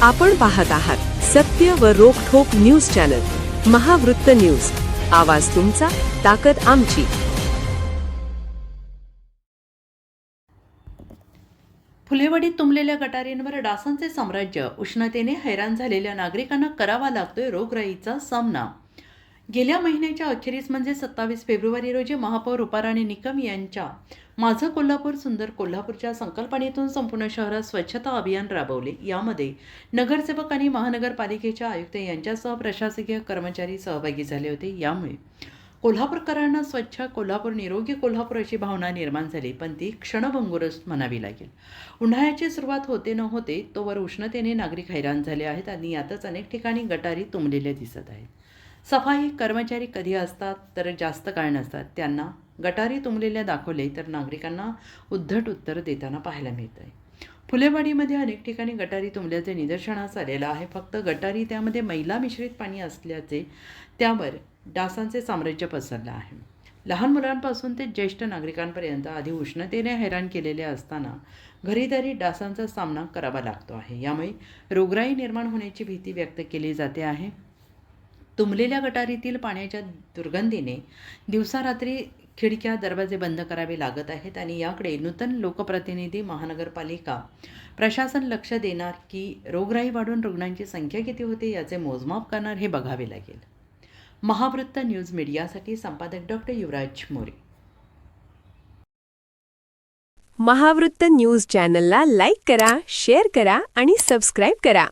आपण पाहत आहात सत्य व रोखठोक न्यूज चॅनल महावृत्त न्यूज। आवाज तुमचा, ताकद आमची। फुलेवाडीत तुंबलेल्या गटारींवर डासांचे साम्राज्य। उष्णतेने हैराण झालेल्या नागरिकांना करावा लागतोय रोगराईचा सामना। गेल्या महिन्याच्या अखेरीस म्हणजे 27 फेब्रुवारी रोजी महापौर रुपाराणी निकम यांच्या माझं कोल्हापूर सुंदर कोल्हापूरच्या संकल्पनेतून संपूर्ण शहरात स्वच्छता अभियान राबवले। यामध्ये नगरसेवक आणि महानगरपालिकेच्या आयुक्त यांच्यासह प्रशासकीय कर्मचारी सहभागी झाले होते। यामुळे कोल्हापूरकरांना स्वच्छ कोल्हापूर, निरोगी कोल्हापूर अशी भावना निर्माण झाली, पण ती क्षणभंगुरच म्हणावी लागेल। उन्हाळ्याची सुरुवात होते न होते तोवर उष्णतेने नागरिक हैराण झाले आहेत आणि यातच अनेक ठिकाणी गटारी तुंबलेल्या दिसत आहेत। सफाई कर्मचारी कधी असतात तर जास्त काळ नसतात। त्यांना गटारी तुंबलेल्या दाखवले तर नागरिकांना उद्धट उत्तर देताना पाहायला मिळतंय। फुलेवाडीमध्ये अनेक ठिकाणी गटारी तुंबल्याचे निदर्शनास आलेलं आहे। फक्त गटारी, त्यामध्ये मैला मिश्रित पाणी असल्याचे त्यावर डासांचे साम्राज्य पसरलं आहे। लहान मुलांपासून ते ज्येष्ठ नागरिकांपर्यंत आधी उष्णतेने हैराण केलेले असताना घरीदारी डासांचा सामना करावा लागतो आहे। यामुळे रोगराई निर्माण होण्याची भीती व्यक्त केली जाते आहे। तुंबलेल्या गटारीतील पाण्याच्या दुर्गंधीने दिवसा-रात्री खिडक्या दरवाजे बंद करावे लागत आहेत आणि याकडे नूतन लोकप्रतिनिधी, महानगरपालिका प्रशासन लक्ष देणार की रोगराई वाढून रुग्णांची संख्या किती होते याचे मोजमाप करणार हे बघावे लागेल। महावृत्त न्यूज मीडियासाठी संपादक डॉक्टर युवराज मोरे। महावृत्त न्यूज चॅनलला लाईक करा, शेअर करा आणि सबस्क्राइब करा।